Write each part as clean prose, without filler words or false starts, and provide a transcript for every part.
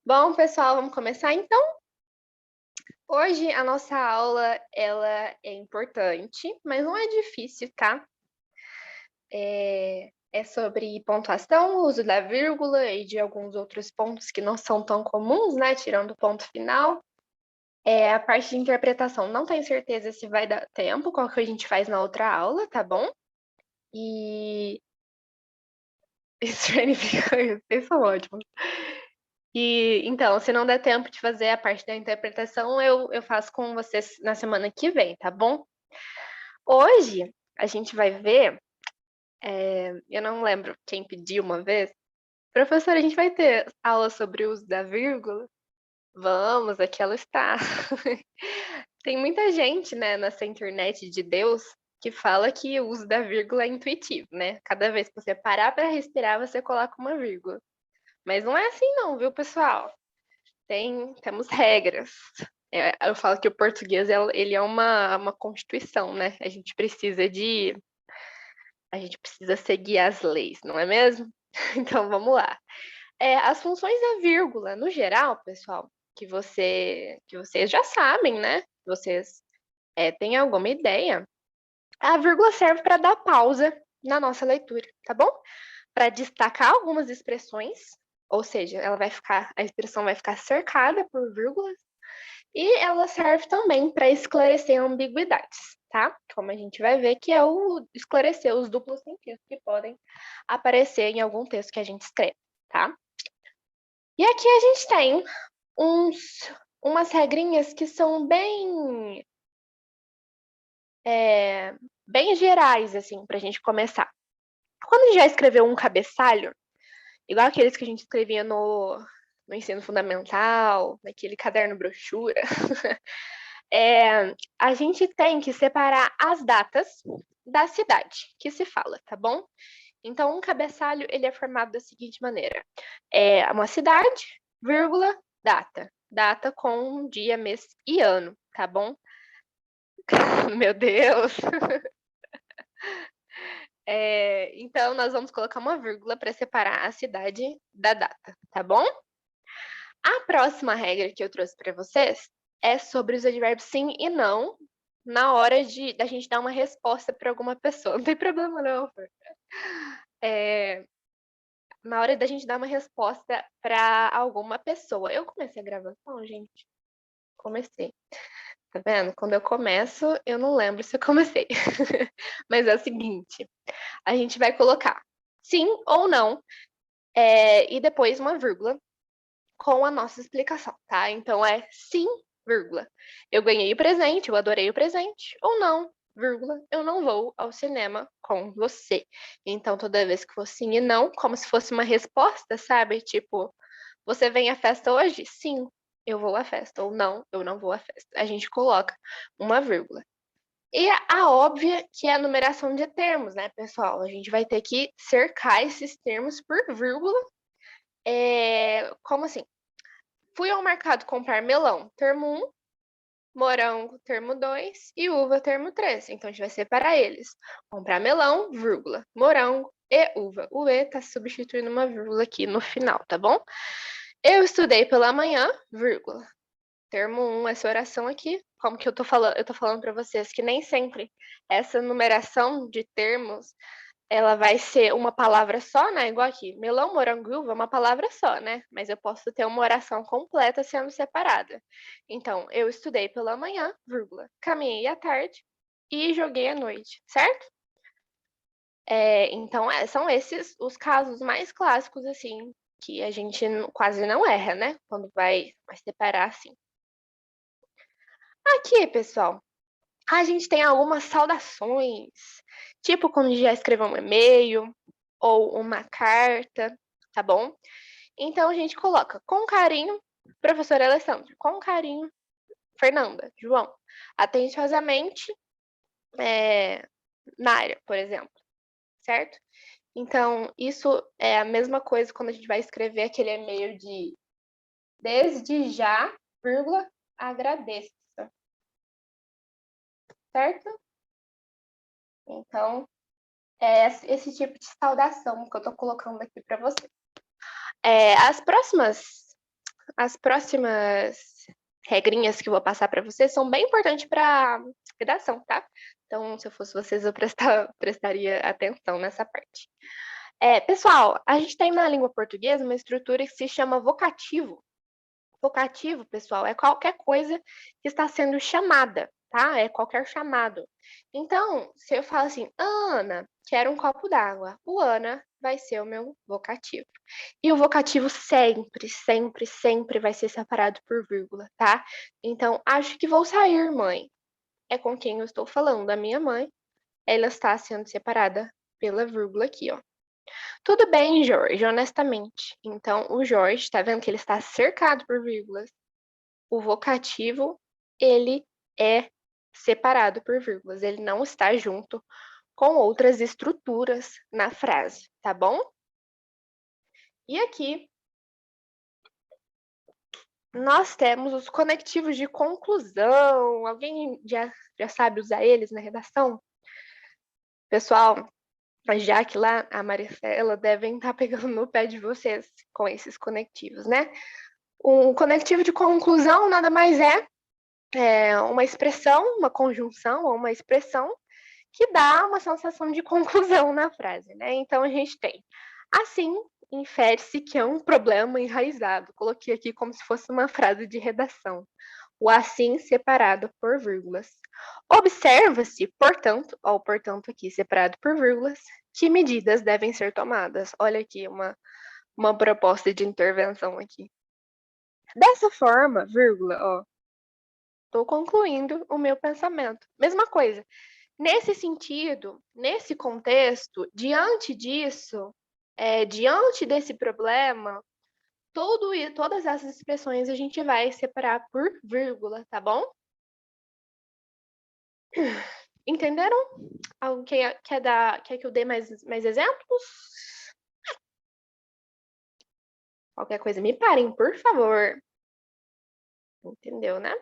Bom, pessoal, vamos começar então? Hoje a nossa aula, ela é importante, mas não é difícil, tá? É sobre pontuação, uso da vírgula e de alguns outros pontos que não são tão comuns, né? Tirando o ponto final. A parte de interpretação, não tenho certeza se vai dar tempo, qual que a gente faz na outra aula, tá bom? E... Vocês são ótimos. Então, se não der tempo de fazer a parte da interpretação, eu faço com vocês na semana que vem, tá bom? Hoje a gente vai ver, eu não lembro quem pediu uma vez, professora, a gente vai ter aula sobre o uso da vírgula? Vamos, aqui ela está. Tem muita gente, né, nessa internet de Deus que fala que o uso da vírgula é intuitivo, né? Cada vez que você parar para respirar, você coloca uma vírgula. Mas não é assim não, viu, pessoal? Temos regras. Eu falo que o português ele é uma constituição, né? A gente precisa seguir as leis, não é mesmo? Então vamos lá. As funções da vírgula, no geral, pessoal, que vocês já sabem, né? Vocês têm alguma ideia? A vírgula serve para dar pausa na nossa leitura, tá bom? Para destacar algumas expressões, ou seja, a expressão vai ficar cercada por vírgulas. E ela serve também para esclarecer ambiguidades, tá? Como a gente vai ver, que é o esclarecer os duplos sentidos que podem aparecer em algum texto que a gente escreve, tá? E aqui a gente tem umas regrinhas que são bem gerais, assim, para a gente começar. Quando a gente já escreveu um cabeçalho, igual aqueles que a gente escrevia no ensino fundamental, naquele caderno brochura, a gente tem que separar as datas da cidade que se fala, tá bom? Então, um cabeçalho, ele é formado da seguinte maneira. É uma cidade, vírgula, data. Data com dia, mês e ano, tá bom? Meu Deus! Então, nós vamos colocar uma vírgula para separar a cidade da data, tá bom? A próxima regra que eu trouxe para vocês é sobre os advérbios sim e não na hora da gente dar uma resposta para alguma pessoa. Não tem problema não, Fer. Na hora da gente dar uma resposta para alguma pessoa. Eu comecei a gravação, gente? Comecei. Tá vendo? Quando eu começo, eu não lembro se eu comecei. Mas é o seguinte, a gente vai colocar sim ou não, e depois uma vírgula com a nossa explicação, tá? Então é sim, vírgula. Eu ganhei o presente, eu adorei o presente, ou não, vírgula, eu não vou ao cinema com você. Então, toda vez que for sim e não, como se fosse uma resposta, sabe? Tipo, você vem à festa hoje? Sim, eu vou à festa. Ou não, eu não vou à festa. A gente coloca uma vírgula. E a óbvia que é a numeração de termos, né, pessoal? A gente vai ter que cercar esses termos por vírgula. Como assim? Fui ao mercado comprar melão, termo 1, morango, termo 2 e uva, termo 3. Então, a gente vai separar eles. Comprar melão, vírgula, morango e uva. O E está substituindo uma vírgula aqui no final, tá bom? Eu estudei pela manhã, vírgula. Termo 1, essa oração aqui. Como que eu tô falando? Eu tô falando para vocês que nem sempre essa numeração de termos ela vai ser uma palavra só, né? Igual aqui, melão, morango e uva é uma palavra só, né? Mas eu posso ter uma oração completa sendo separada. Então, eu estudei pela manhã, vírgula, caminhei à tarde e joguei à noite, certo? Então, são esses os casos mais clássicos, assim, que a gente quase não erra, né? Quando vai separar assim. Aqui, pessoal, a gente tem algumas saudações, tipo quando já escreveu um e-mail ou uma carta, tá bom? Então a gente coloca com carinho, professor Alessandro, com carinho, Fernanda, João, atenciosamente, é, Nária, por exemplo, certo? Então, isso é a mesma coisa quando a gente vai escrever aquele e-mail de desde já, vírgula, agradeço, certo? Então, é esse tipo de saudação que eu estou colocando aqui para você. As próximas as próximas regrinhas que eu vou passar para vocês são bem importantes para redação, tá? Então, se eu fosse vocês, eu prestaria atenção nessa parte. Pessoal, a gente tem na língua portuguesa uma estrutura que se chama vocativo. Vocativo, pessoal, é qualquer coisa que está sendo chamada, tá? É qualquer chamado. Então, se eu falo assim, Ana, quero um copo d'água, o Ana vai ser o meu vocativo. E o vocativo sempre, sempre, sempre vai ser separado por vírgula, tá? Então, acho que vou sair, mãe. É com quem eu estou falando, a minha mãe. Ela está sendo separada pela vírgula aqui, ó. Tudo bem, Jorge, honestamente. Então, o Jorge, tá vendo que ele está cercado por vírgulas? O vocativo, ele é separado por vírgulas, ele não está junto com outras estruturas na frase, tá bom? E aqui, nós temos os conectivos de conclusão. Alguém já sabe usar eles na redação? Pessoal, a Jaque lá, a Maricela, devem estar pegando no pé de vocês com esses conectivos, né? O conectivo de conclusão nada mais é uma expressão, uma conjunção ou uma expressão que dá uma sensação de conclusão na frase, né? Então a gente tem assim, infere-se que é um problema enraizado. Coloquei aqui como se fosse uma frase de redação. O assim separado por vírgulas. Observa-se, portanto, ó, o portanto aqui separado por vírgulas, que medidas devem ser tomadas. Olha aqui uma proposta de intervenção aqui. Dessa forma, vírgula, ó, estou concluindo o meu pensamento. Mesma coisa. Nesse sentido, nesse contexto, diante disso, diante desse problema, todas essas expressões a gente vai separar por vírgula, tá bom? Entenderam? Alguém quer que eu dê mais exemplos? Qualquer coisa, me parem, por favor. Entendeu, né?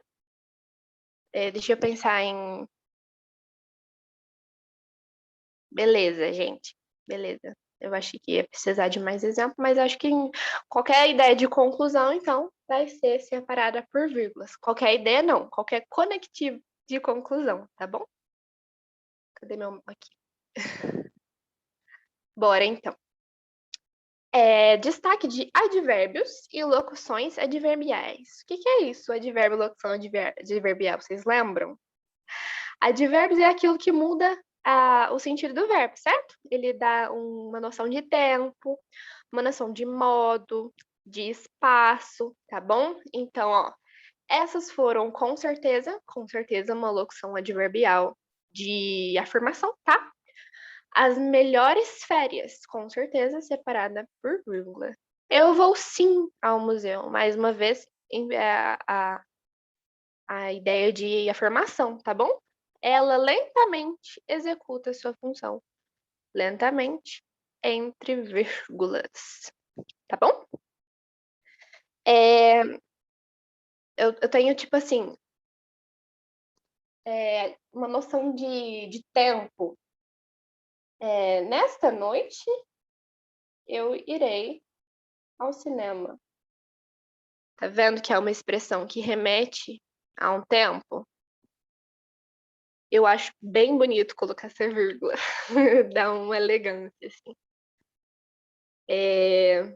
Deixa eu pensar em... Beleza, gente. Beleza. Eu achei que ia precisar de mais exemplo, mas acho que qualquer ideia de conclusão, então, vai ser separada por vírgulas. Qualquer ideia, não. Qualquer conectivo de conclusão, tá bom? Cadê meu... Aqui. Bora, então. Destaque de advérbios e locuções adverbiais. O que é isso, advérbio, locução adverbial? Vocês lembram? Advérbios é aquilo que muda o sentido do verbo, certo? Ele dá uma noção de tempo, uma noção de modo, de espaço, tá bom? Então, ó, essas foram com certeza, uma locução adverbial de afirmação, tá? As melhores férias, com certeza, separada por vírgula. Eu vou sim ao museu, mais uma vez, a ideia de afirmação, tá bom? Ela lentamente executa sua função. Lentamente, entre vírgulas. Tá bom? Eu tenho, tipo assim, uma noção de tempo. Nesta noite, eu irei ao cinema. Tá vendo que é uma expressão que remete a um tempo? Eu acho bem bonito colocar essa vírgula. Dá uma elegância, assim.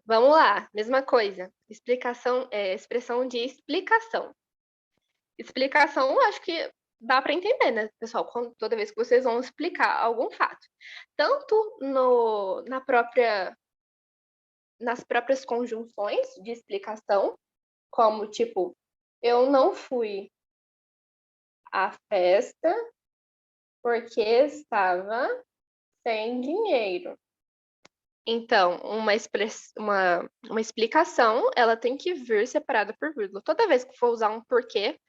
Vamos lá, mesma coisa. Expressão de explicação. Explicação, acho que dá para entender, né, pessoal? Toda vez que vocês vão explicar algum fato. Tanto nas próprias conjunções de explicação, como, tipo, eu não fui à festa porque estava sem dinheiro. Então, uma explicação, ela tem que vir separada por vírgula. Toda vez que for usar um porquê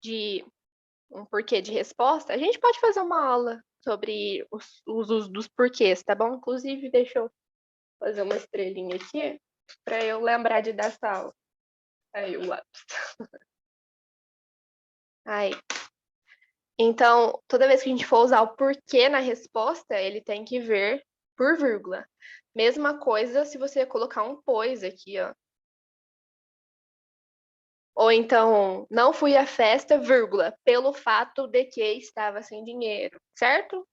de resposta, a gente pode fazer uma aula sobre os usos dos porquês, tá bom? Inclusive, deixa eu fazer uma estrelinha aqui para eu lembrar de dar essa aula. Aí, o lápis. Aí. Então, toda vez que a gente for usar o porquê na resposta, ele tem que vir por vírgula. Mesma coisa se você colocar um pois aqui, ó. Ou então, não fui à festa, vírgula, pelo fato de que estava sem dinheiro, certo?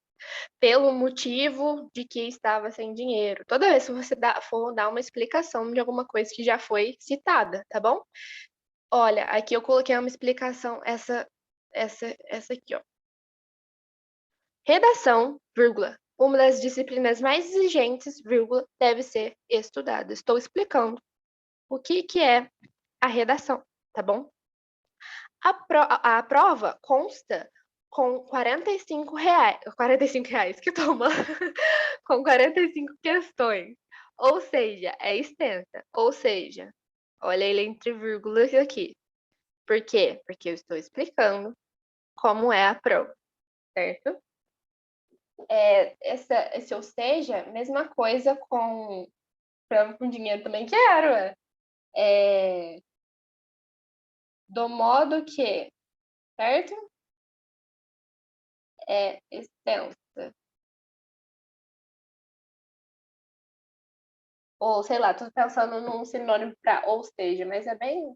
Pelo motivo de que estava sem dinheiro. Toda vez que você for dar uma explicação de alguma coisa que já foi citada, tá bom? Olha, aqui eu coloquei uma explicação, essa aqui, ó. Redação, vírgula, uma das disciplinas mais exigentes, vírgula, deve ser estudada. Estou explicando o que é a redação, tá bom? A prova consta com R$ 45, que toma, com 45 questões. Ou seja, é extensa. Ou seja, olha ele entre vírgulas aqui. Por quê? Porque eu estou explicando como é a prova, certo? Esse ou seja, mesma coisa com prova com dinheiro também quero. Do modo que, certo? É extensa. Ou, sei lá, tô pensando num sinônimo para ou seja, mas é bem...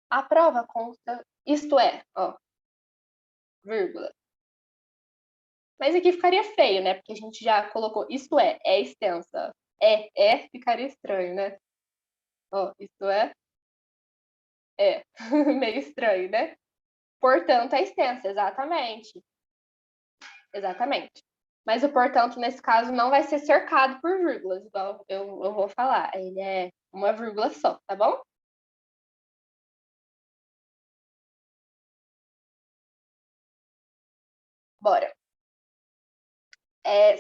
A prova consta, isto é, ó, vírgula. Mas aqui ficaria feio, né? Porque a gente já colocou isto é extensa. Ficaria estranho, né? Ó, isto é. Meio estranho, né? Portanto, é extensa, exatamente. Exatamente. Mas o portanto, nesse caso, não vai ser cercado por vírgulas, igual eu vou falar. Ele é uma vírgula só, tá bom? Bora.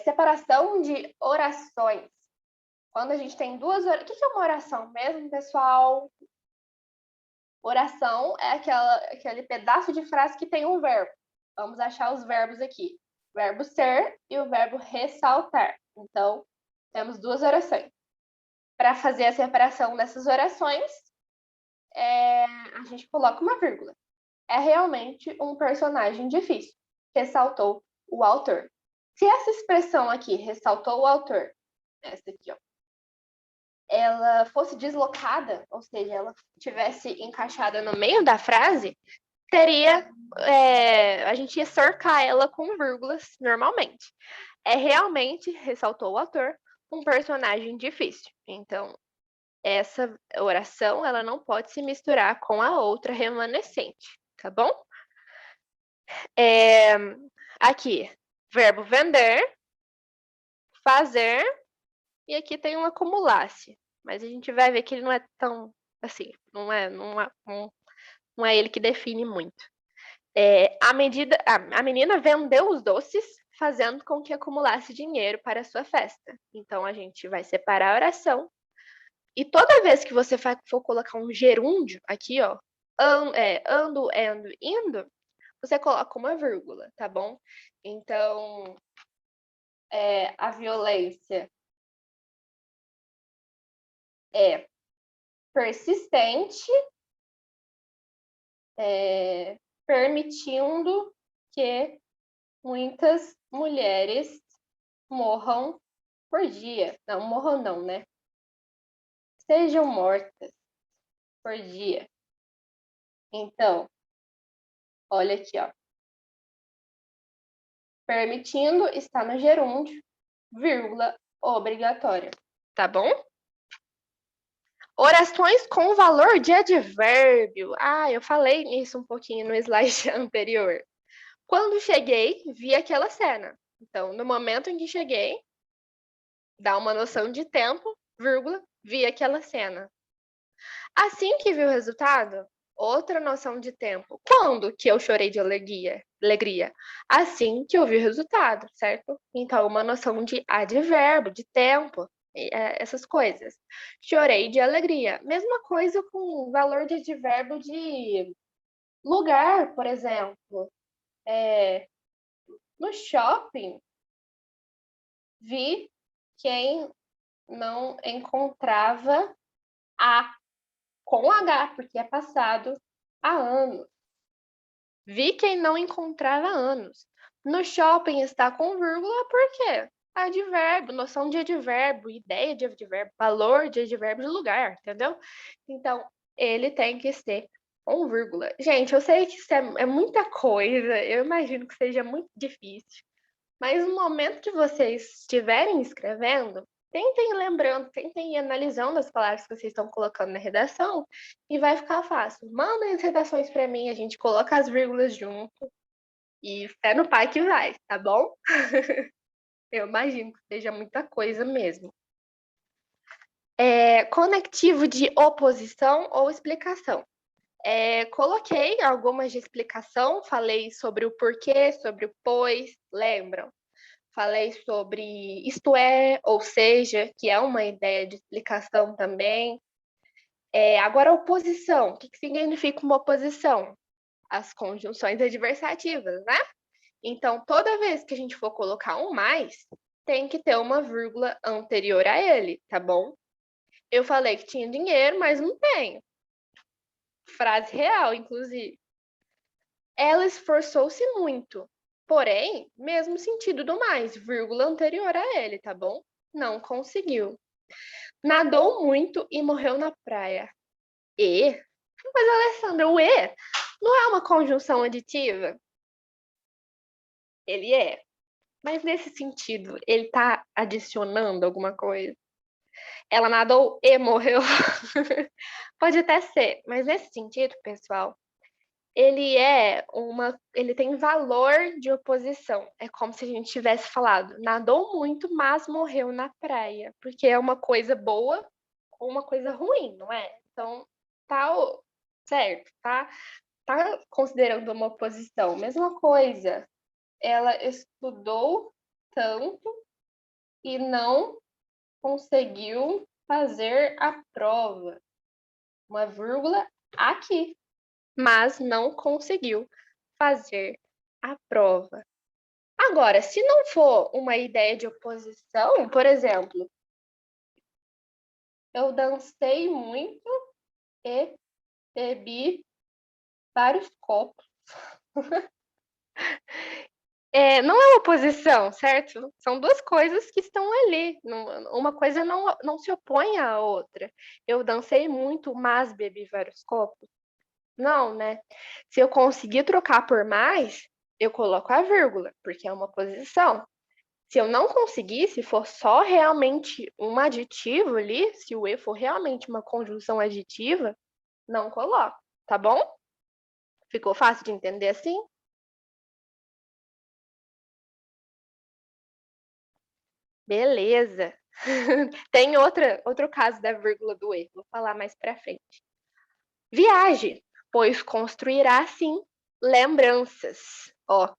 Separação de orações. Quando a gente tem duas orações. O que é uma oração mesmo, pessoal? Oração é aquele pedaço de frase que tem um verbo. Vamos achar os verbos aqui. O verbo ser e o verbo ressaltar. Então, temos duas orações. Para fazer a separação dessas orações, a gente coloca uma vírgula. É realmente um personagem difícil, ressaltou o autor. Se essa expressão aqui, ressaltou o autor, essa aqui, ó, ela fosse deslocada, ou seja, ela tivesse encaixada no meio da frase, a gente ia cercar ela com vírgulas normalmente. É realmente, ressaltou o autor, um personagem difícil. Então, essa oração ela não pode se misturar com a outra remanescente, tá bom? Aqui, verbo vender, fazer, e aqui tem um acumular-se. Mas a gente vai ver que ele não é tão assim, não é ele que define muito. A menina vendeu os doces, fazendo com que acumulasse dinheiro para a sua festa. Então a gente vai separar a oração. E toda vez que você for colocar um gerúndio aqui, ó, ando, indo, você coloca uma vírgula, tá bom? Então, a violência é persistente, permitindo que muitas mulheres morram por dia. Não, morram não, né? Sejam mortas por dia. Então, olha aqui, ó. Permitindo está no gerúndio, vírgula, obrigatória. Tá bom? Orações com valor de advérbio. Eu falei nisso um pouquinho no slide anterior. Quando cheguei, vi aquela cena. Então, no momento em que cheguei, dá uma noção de tempo, vírgula, vi aquela cena. Assim que vi o resultado, outra noção de tempo. Quando que eu chorei de alegria? Assim que eu vi o resultado, certo? Então, uma noção de advérbio, de tempo, essas coisas. Chorei de alegria. Mesma coisa com o valor de advérbio de lugar, por exemplo. No shopping, vi quem não encontrava com H, porque é passado há anos. Vi quem não encontrava há anos. No shopping está com vírgula, por quê? Advérbio, noção de advérbio, ideia de advérbio, valor de advérbio de lugar, entendeu? Então, ele tem que ser com vírgula. Gente, eu sei que isso é muita coisa, eu imagino que seja muito difícil, mas no momento que vocês estiverem escrevendo, tentem ir lembrando, tentem ir analisando as palavras que vocês estão colocando na redação e vai ficar fácil. Mandem as redações para mim, a gente coloca as vírgulas junto e fé no pai que vai, tá bom? Eu imagino que seja muita coisa mesmo. Conectivo de oposição ou explicação. Coloquei algumas de explicação, falei sobre o porquê, sobre o pois, lembram? Falei sobre isto é, ou seja, que é uma ideia de explicação também. Agora, oposição. O que significa uma oposição? As conjunções adversativas, né? Então, toda vez que a gente for colocar um mais, tem que ter uma vírgula anterior a ele, tá bom? Eu falei que tinha dinheiro, mas não tenho. Frase real, inclusive. Ela esforçou-se muito, porém, mesmo sentido do mais, vírgula anterior a ele, tá bom? Não conseguiu. Nadou muito e morreu na praia. E? Mas, Alessandra, o e não é uma conjunção aditiva? Ele é. Mas nesse sentido, ele tá adicionando alguma coisa? Ela nadou e morreu? Pode até ser, mas nesse sentido, pessoal, ele tem valor de oposição. É como se a gente tivesse falado, nadou muito, mas morreu na praia, porque é uma coisa boa ou uma coisa ruim, não é? Então, tá certo, tá considerando uma oposição. Mesma coisa, ela estudou tanto e não conseguiu fazer a prova. Uma vírgula aqui, mas não conseguiu fazer a prova. Agora, se não for uma ideia de oposição, por exemplo, eu dancei muito e bebi vários copos. Não é uma oposição, certo? São duas coisas que estão ali. Uma coisa não se opõe à outra. Eu dancei muito, mas bebi vários copos. Não, né? Se eu conseguir trocar por mais, eu coloco a vírgula, porque é uma posição. Se eu não conseguir, se for só realmente um aditivo ali, se o e for realmente uma conjunção aditiva, não coloco, tá bom? Ficou fácil de entender assim? Beleza. Tem outro caso da vírgula do e, vou falar mais pra frente. Viaje, pois construirá sim lembranças. Ó,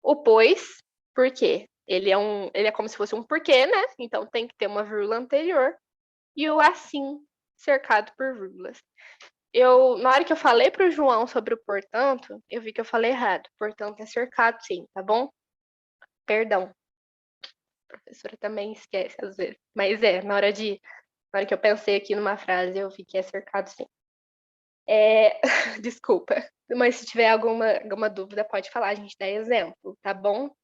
o pois, por quê? Ele é como se fosse um porquê, né? Então tem que ter uma vírgula anterior. E o assim, cercado por vírgulas. Na hora que eu falei para o João sobre o portanto, eu vi que eu falei errado. Portanto, é cercado sim, tá bom? Perdão. A professora também esquece às vezes. Mas na hora que eu pensei aqui numa frase, eu vi que é cercado sim. Desculpa. Mas se tiver alguma dúvida, pode falar, a gente dá exemplo, tá bom?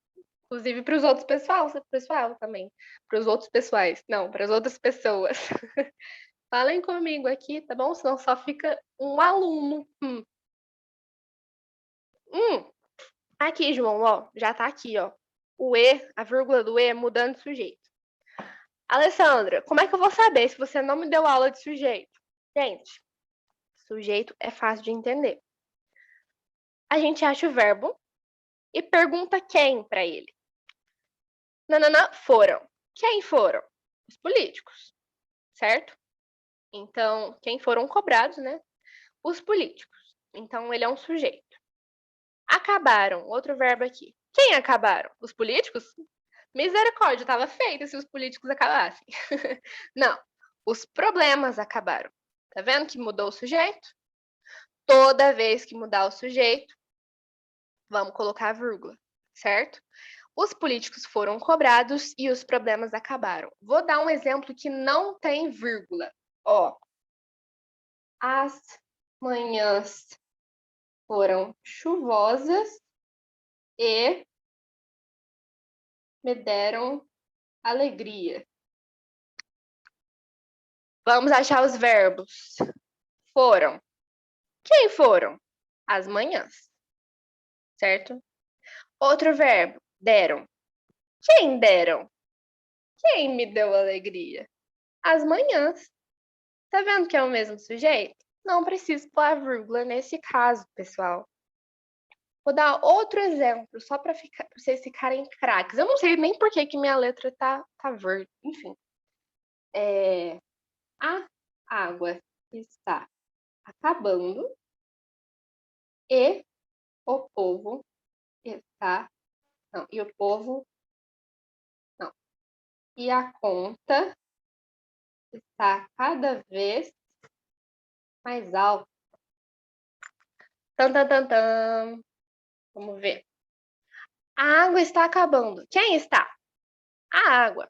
Inclusive para os outros pessoal também. Para os outros pessoais. Não, para as outras pessoas. Falem comigo aqui, tá bom? Senão só fica um aluno. Aqui, João, ó, já tá aqui, ó. O E, a vírgula do E é mudando de sujeito. Alessandra, como é que eu vou saber se você não me deu aula de sujeito? Gente, sujeito é fácil de entender. A gente acha o verbo e pergunta quem para ele. Nanana, foram. Quem foram? Os políticos, certo? Então, quem foram cobrados, né? Os políticos. Então, ele é um sujeito. Acabaram, outro verbo aqui. Quem acabaram? Os políticos? Misericórdia, estava feita se os políticos acabassem. Não, os problemas acabaram. Tá vendo que mudou o sujeito? Toda vez que mudar o sujeito, vamos colocar a vírgula, certo? Os políticos foram cobrados e os problemas acabaram. Vou dar um exemplo que não tem vírgula. Ó, as manhãs foram chuvosas e me deram alegria. Vamos achar os verbos. Foram. Quem foram? As manhãs, certo? Outro verbo, deram. Quem deram? Quem me deu alegria? As manhãs. Tá vendo que é o mesmo sujeito? Não preciso pôr a vírgula nesse caso, pessoal. Vou dar outro exemplo, só para vocês ficarem craques. Eu não sei nem por que minha letra tá verde. Enfim. A água está acabando e o povo está... Não, e o povo... Não. E a conta está cada vez mais alta. Tan, tan, tan, tan. Vamos ver. A água está acabando. Quem está? A água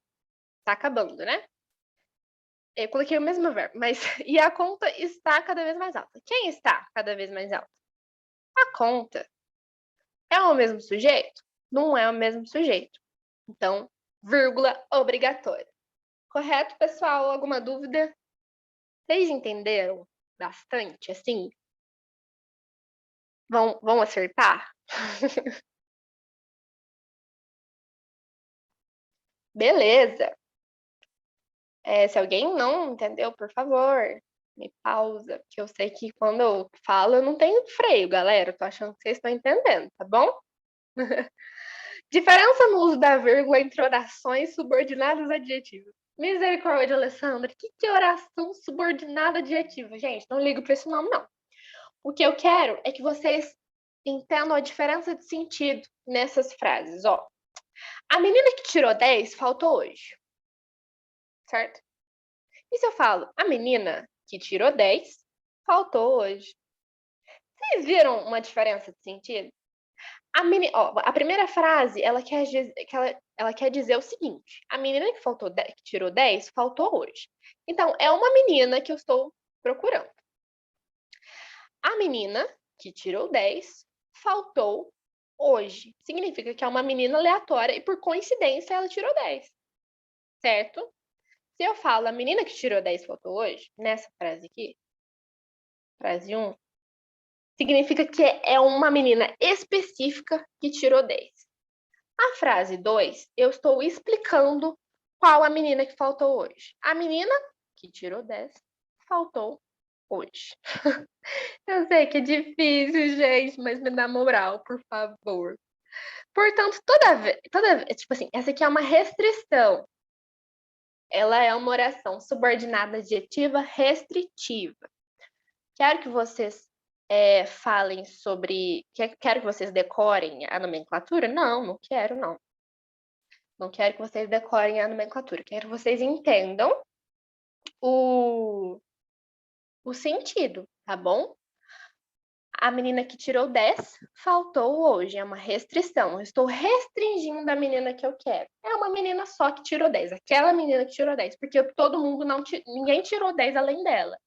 está acabando, né? Eu coloquei o mesmo verbo, mas... E a conta está cada vez mais alta. Quem está cada vez mais alta? A conta. É o mesmo sujeito? Não é o mesmo sujeito. Então, vírgula obrigatória. Correto, pessoal? Alguma dúvida? Vocês entenderam bastante, assim? Vão acertar? Beleza. Se alguém não entendeu, por favor, me pausa, que eu sei que quando eu falo eu não tenho freio, galera. Eu tô achando que vocês estão entendendo, tá bom? Diferença no uso da vírgula entre orações subordinadas adjetivas. Misericórdia, Alessandra. Que é oração subordinada adjetiva? Gente, não ligo para esse nome, não. O que eu quero é que vocês entendam a diferença de sentido nessas frases. Ó, a menina que tirou 10 faltou hoje. Certo? E se eu falo, a menina que tirou 10 faltou hoje? Vocês viram uma diferença de sentido? A primeira frase, ela quer dizer o seguinte: a menina que tirou 10 faltou hoje. Então, é uma menina que eu estou procurando. A menina que tirou 10 faltou hoje. Significa que é uma menina aleatória e, por coincidência, ela tirou 10. Certo? Se eu falo a menina que tirou 10 faltou hoje, nessa frase aqui, frase 1, significa que é uma menina específica que tirou 10. A frase 2, eu estou explicando qual a menina que faltou hoje. A menina que tirou 10 faltou hoje. Eu sei que é difícil, gente, mas me dá moral, por favor. Portanto, toda vez, tipo assim, essa aqui é uma restrição. Ela é uma oração subordinada adjetiva restritiva. Quero que vocês falem sobre... Quero que vocês decorem a nomenclatura? Não quero, não. Não quero que vocês decorem a nomenclatura. Quero que vocês entendam o sentido, tá bom? A menina que tirou 10 faltou hoje. É uma restrição. Eu estou restringindo a menina que eu quero. É uma menina só que tirou 10. Aquela menina que tirou 10. Porque todo mundo ninguém tirou 10 além dela.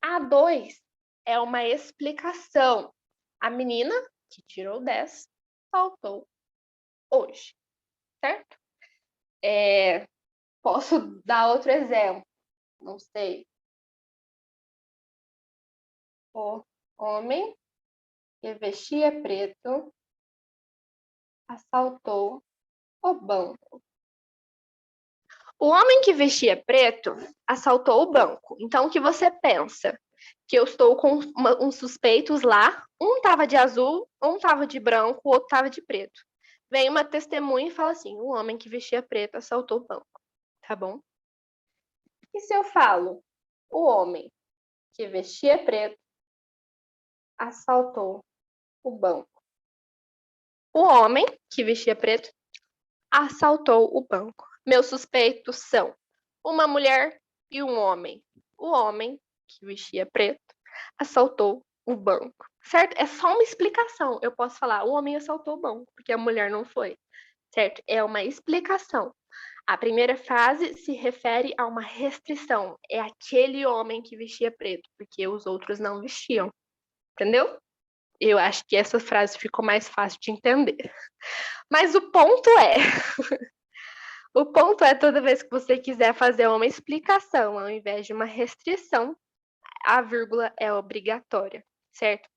A 2 é uma explicação. A menina que tirou 10 faltou hoje. Certo? Posso dar outro exemplo? Não sei. O homem que vestia preto assaltou o banco. O homem que vestia preto assaltou o banco. Então, o que você pensa? Que eu estou com uns suspeitos lá, um estava de azul, um estava de branco, o outro estava de preto. Vem uma testemunha e fala assim, o homem que vestia preto assaltou o banco. Tá bom? E se eu falo, o homem que vestia preto assaltou o banco? O homem que vestia preto assaltou o banco. Meus suspeitos são uma mulher e um homem. O homem que vestia preto assaltou o banco. Certo? É só uma explicação. Eu posso falar, o homem assaltou o banco, porque a mulher não foi. Certo? É uma explicação. A primeira frase se refere a uma restrição. É aquele homem que vestia preto, porque os outros não vestiam. Entendeu? Eu acho que essa frase ficou mais fácil de entender. Mas o ponto é, toda vez que você quiser fazer uma explicação ao invés de uma restrição, a vírgula é obrigatória, certo?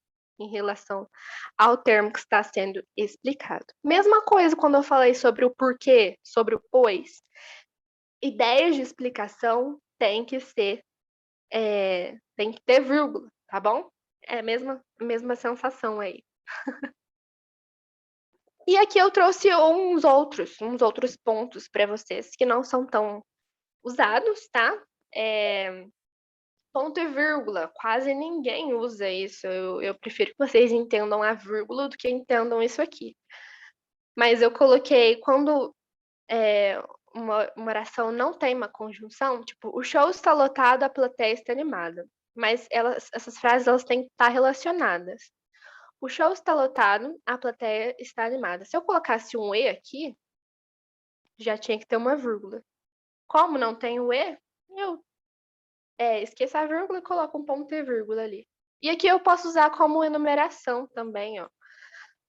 Em relação ao termo que está sendo explicado. Mesma coisa quando eu falei sobre o porquê, sobre o pois. Ideias de explicação tem que ter vírgula, tá bom? É a mesma sensação aí. E aqui eu trouxe uns outros pontos para vocês que não são tão usados, tá? Ponto e vírgula, quase ninguém usa isso. Eu prefiro que vocês entendam a vírgula do que entendam isso aqui. Mas eu coloquei quando uma oração não tem uma conjunção, tipo, o show está lotado, a plateia está animada. Mas essas frases elas têm que estar relacionadas. O show está lotado, a plateia está animada. Se eu colocasse um E aqui, já tinha que ter uma vírgula. Como não tem o E, eu esqueço a vírgula e coloco um ponto e vírgula ali. E aqui eu posso usar como enumeração também, ó.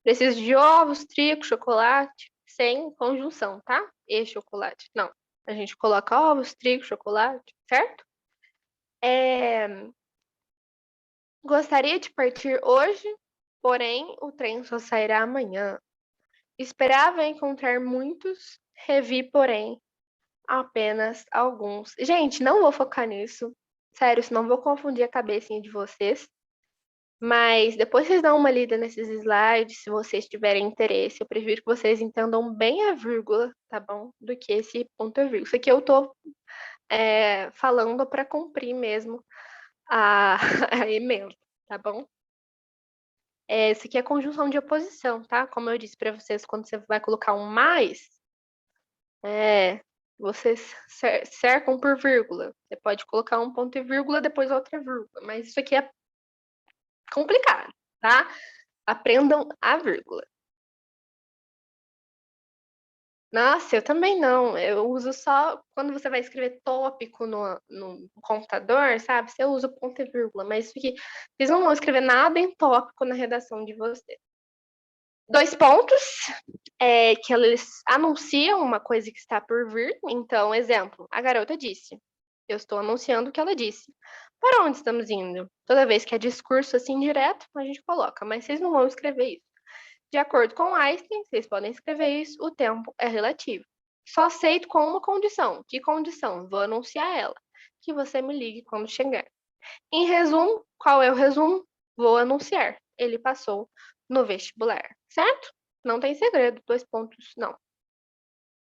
Preciso de ovos, trigo, chocolate, sem conjunção, tá? E chocolate. Não. A gente coloca ovos, trigo, chocolate, certo? Gostaria de partir hoje, porém o trem só sairá amanhã. Esperava encontrar muitos, revi, porém, apenas alguns. Gente, não vou focar nisso. Sério, senão vou confundir a cabecinha de vocês. Mas depois vocês dão uma lida nesses slides, se vocês tiverem interesse. Eu prefiro que vocês entendam bem a vírgula, tá bom? Do que esse ponto e vírgula. Isso aqui eu tô falando para cumprir mesmo a, a emenda, tá bom? Isso aqui é conjunção de oposição, tá? Como eu disse para vocês, quando você vai colocar um mais, vocês cercam por vírgula. Você pode colocar um ponto e vírgula, depois outra vírgula. Mas isso aqui é complicado, tá? Aprendam a vírgula. Nossa, eu também não. Eu uso só quando você vai escrever tópico no computador, sabe? Você usa o ponto e vírgula. Mas isso aqui, vocês não vão escrever nada em tópico na redação de vocês. 2 pontos, que eles anunciam uma coisa que está por vir. Então, exemplo, a garota disse. Eu estou anunciando o que ela disse. Para onde estamos indo? Toda vez que é discurso assim direto, a gente coloca, mas vocês não vão escrever isso. De acordo com Einstein, vocês podem escrever isso, o tempo é relativo. Só aceito com uma condição. Que condição? Vou anunciar ela. Que você me ligue quando chegar. Em resumo, qual é o resumo? Vou anunciar. Ele passou no vestibular, certo? Não tem segredo, 2 pontos, não.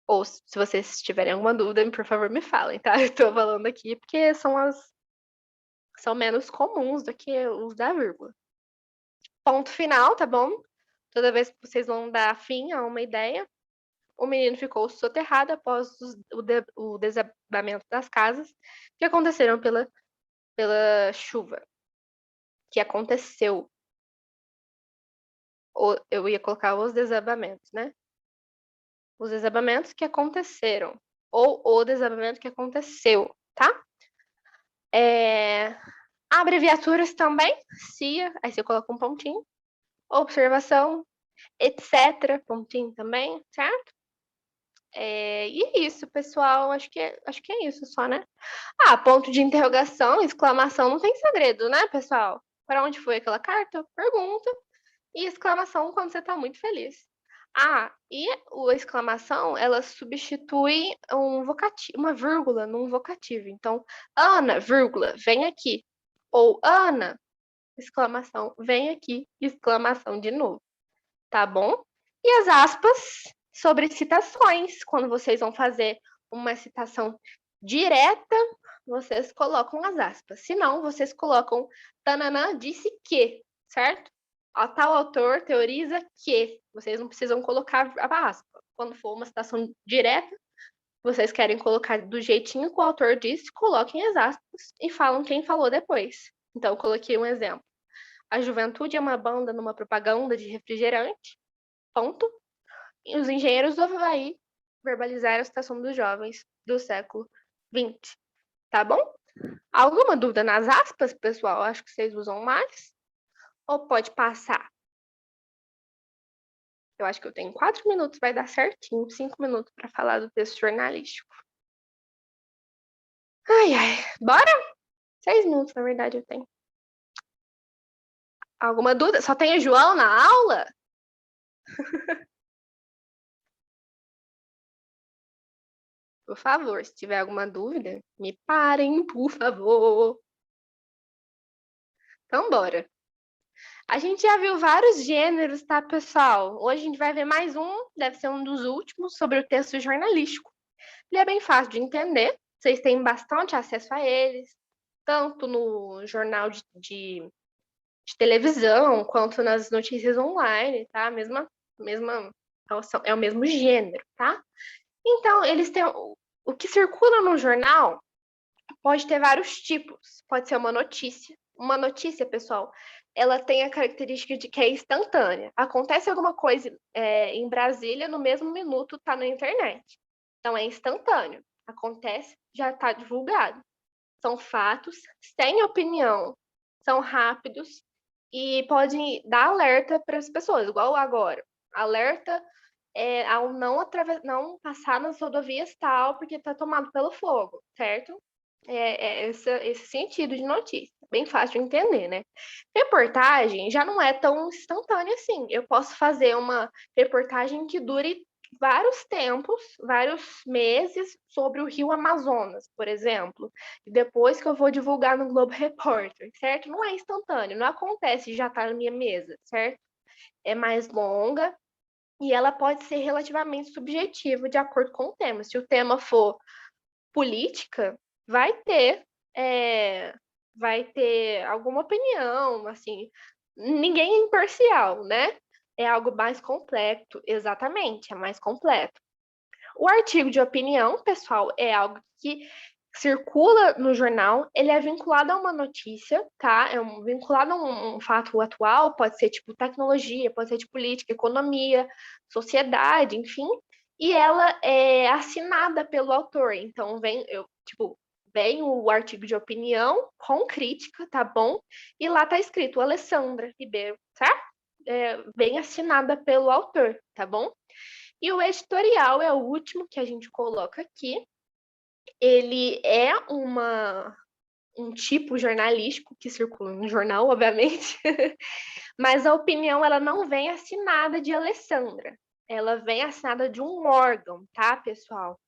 Ou se vocês tiverem alguma dúvida, por favor, me falem, tá? Eu tô falando aqui porque são menos comuns do que os da vírgula. Ponto final, tá bom? Toda vez que vocês vão dar fim a uma ideia, o menino ficou soterrado após o desabamento das casas que aconteceram pela chuva. Que aconteceu. Eu ia colocar os desabamentos, né? Os desabamentos que aconteceram. Ou o desabamento que aconteceu, tá? Abreviaturas também, CIA, aí você coloca um pontinho. Observação, etc, pontinho também, certo? E é isso, pessoal. Acho que é isso só, né? Ponto de interrogação, exclamação, não tem segredo, né, pessoal? Para onde foi aquela carta? Pergunta. E exclamação quando você está muito feliz. E a exclamação, ela substitui uma vírgula num vocativo. Então, Ana, vírgula, vem aqui. Ou Ana, exclamação, vem aqui, exclamação de novo. Tá bom? E as aspas sobre citações. Quando vocês vão fazer uma citação direta, vocês colocam as aspas. Se não, vocês colocam Tananã disse que, certo? A tal autor teoriza que. Vocês não precisam colocar a aspa. Quando for uma citação direta, vocês querem colocar do jeitinho que o autor disse, coloquem as aspas e falam quem falou depois. Então, eu coloquei um exemplo. A juventude é uma banda numa propaganda de refrigerante. Ponto. E os engenheiros do Havaí verbalizaram a situação dos jovens do século XX. Tá bom? Alguma dúvida nas aspas, pessoal? Acho que vocês usam mais. Ou pode passar? Eu acho que eu tenho 4 minutos, vai dar certinho. 5 minutos para falar do texto jornalístico. Ai, ai. Bora? 6 minutos, na verdade, eu tenho. Alguma dúvida? Só tem o João na aula? Por favor, se tiver alguma dúvida, me parem, por favor. Então, bora. A gente já viu vários gêneros, tá, pessoal? Hoje a gente vai ver mais um, deve ser um dos últimos, sobre o texto jornalístico. Ele é bem fácil de entender, vocês têm bastante acesso a eles, tanto no jornal de televisão, quanto nas notícias online, tá? Mesma, é o mesmo gênero, tá? Então, eles têm o que circula no jornal pode ter vários tipos. Pode ser uma notícia. Uma notícia, pessoal, ela tem a característica de que é instantânea. Acontece alguma coisa em Brasília, no mesmo minuto tá na internet. Então é instantâneo. Acontece, já está divulgado. São fatos, sem opinião, são rápidos e podem dar alerta para as pessoas, igual agora. Alerta ao não passar nas rodovias tal, porque está tomado pelo fogo, certo? Esse sentido de notícia. Bem fácil de entender, né? Reportagem já não é tão instantânea assim. Eu posso fazer uma reportagem que dure vários tempos, vários meses sobre o Rio Amazonas, por exemplo. E depois que eu vou divulgar no Globo Repórter, certo? Não é instantâneo, não acontece já tá na minha mesa, certo? É mais longa e ela pode ser relativamente subjetiva de acordo com o tema. Se o tema for política, vai ter é, vai ter alguma opinião, assim, ninguém é imparcial, né? É algo mais completo, exatamente, é mais completo. O artigo de opinião, pessoal, é algo que circula no jornal, ele é vinculado a uma notícia, tá? Vinculado a um fato atual, pode ser tipo tecnologia, pode ser de política, economia, sociedade, enfim, e ela é assinada pelo autor. Então vem o artigo de opinião com crítica, tá bom? E lá tá escrito Alessandra Ribeiro, tá? Bem assinada pelo autor, tá bom? E o editorial é o último que a gente coloca aqui. Ele é um tipo jornalístico que circula no jornal, obviamente, mas a opinião ela não vem assinada de Alessandra. Ela vem assinada de um órgão, tá, pessoal?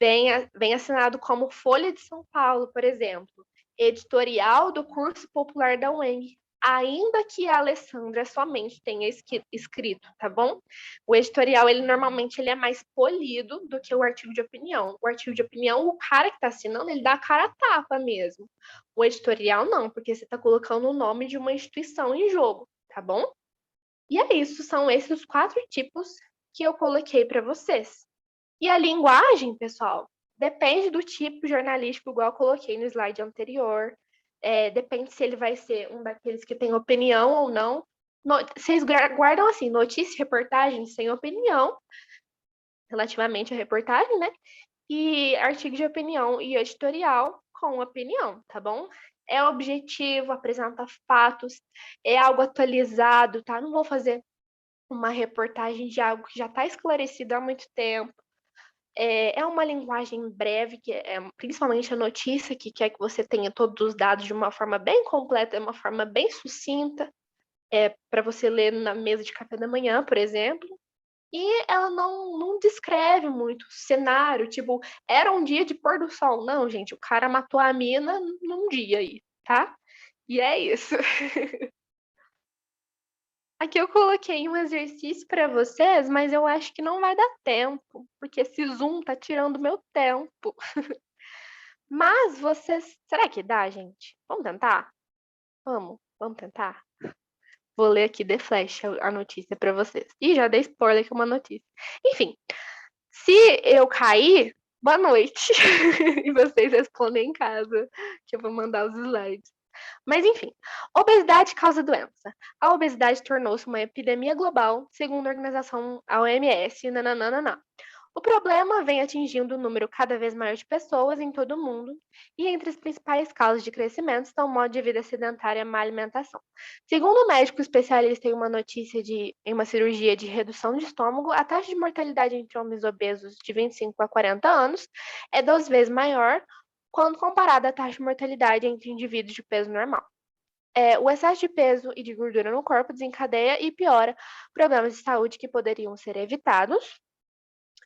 Vem assinado como Folha de São Paulo, por exemplo, editorial do curso popular da UENG, ainda que a Alessandra somente tenha escrito, tá bom? O editorial, ele normalmente ele é mais polido do que o artigo de opinião. O artigo de opinião, o cara que está assinando, ele dá a cara a tapa mesmo. O editorial não, porque você está colocando o nome de uma instituição em jogo, tá bom? E é isso, são esses os 4 tipos que eu coloquei para vocês. E a linguagem, pessoal, depende do tipo jornalístico, igual eu coloquei no slide anterior. Depende se ele vai ser um daqueles que tem opinião ou não. Vocês guardam assim, notícia e reportagem sem opinião, relativamente à reportagem, né? E artigo de opinião e editorial com opinião, tá bom? É objetivo, apresenta fatos, é algo atualizado, tá? Não vou fazer uma reportagem de algo que já está esclarecido há muito tempo. É uma linguagem breve, que principalmente a notícia, que quer que você tenha todos os dados de uma forma bem completa, de uma forma bem sucinta, para você ler na mesa de café da manhã, por exemplo. E ela não descreve muito o cenário, tipo, era um dia de pôr do sol. Não, gente, o cara matou a mina num dia aí, tá? E é isso. Aqui eu coloquei um exercício para vocês, mas eu acho que não vai dar tempo, porque esse Zoom tá tirando meu tempo. Mas vocês. Será que dá, gente? Vamos tentar? Vamos tentar? Vou ler aqui The Flash a notícia para vocês. E já dei spoiler que é uma notícia. Enfim, se eu cair, boa noite. E vocês respondem em casa, que eu vou mandar os slides. Mas enfim, obesidade causa doença. A obesidade tornou-se uma epidemia global, segundo a organização OMS. Nananana. O problema vem atingindo um número cada vez maior de pessoas em todo o mundo, e entre as principais causas de crescimento estão o modo de vida sedentário e a má alimentação. Segundo o médico especialista em uma cirurgia de redução de estômago, a taxa de mortalidade entre homens obesos de 25 a 40 anos é 2 vezes maior quando comparada à taxa de mortalidade entre indivíduos de peso normal. O excesso de peso e de gordura no corpo desencadeia e piora problemas de saúde que poderiam ser evitados.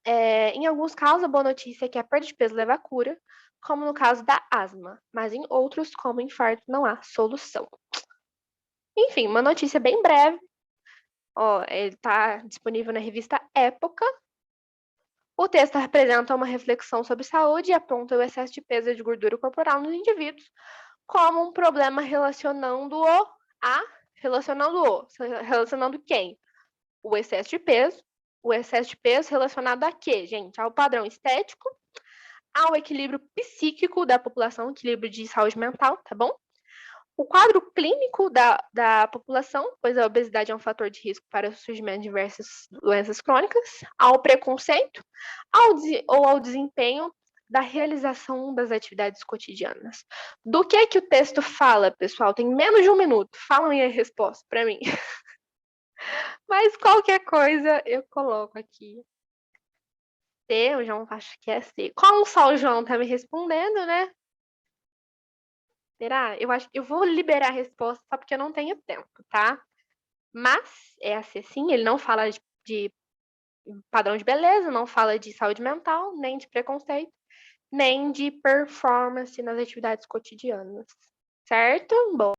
Em alguns casos, a boa notícia é que a perda de peso leva à cura, como no caso da asma, mas em outros, como infarto, não há solução. Enfim, uma notícia bem breve. Ele está disponível na revista Época. O texto apresenta uma reflexão sobre saúde e aponta o excesso de peso e de gordura corporal nos indivíduos como um problema relacionando quem? O excesso de peso. O excesso de peso relacionado a quê, gente? Ao padrão estético, ao equilíbrio psíquico da população, equilíbrio de saúde mental, tá bom? O quadro clínico da população, pois a obesidade é um fator de risco para o surgimento de diversas doenças crônicas, ao preconceito, ao desempenho da realização das atividades cotidianas. Do que o texto fala, pessoal? Tem menos de 1 minuto. Falam aí a resposta para mim. Mas qualquer coisa eu coloco aqui. C, o João acho que é C. Como só o João tá me respondendo, né? Será? Eu acho que eu vou liberar a resposta só porque eu não tenho tempo, tá? Mas é a C sim, ele não fala de padrão de beleza, não fala de saúde mental, nem de preconceito, nem de performance nas atividades cotidianas. Certo? Bom.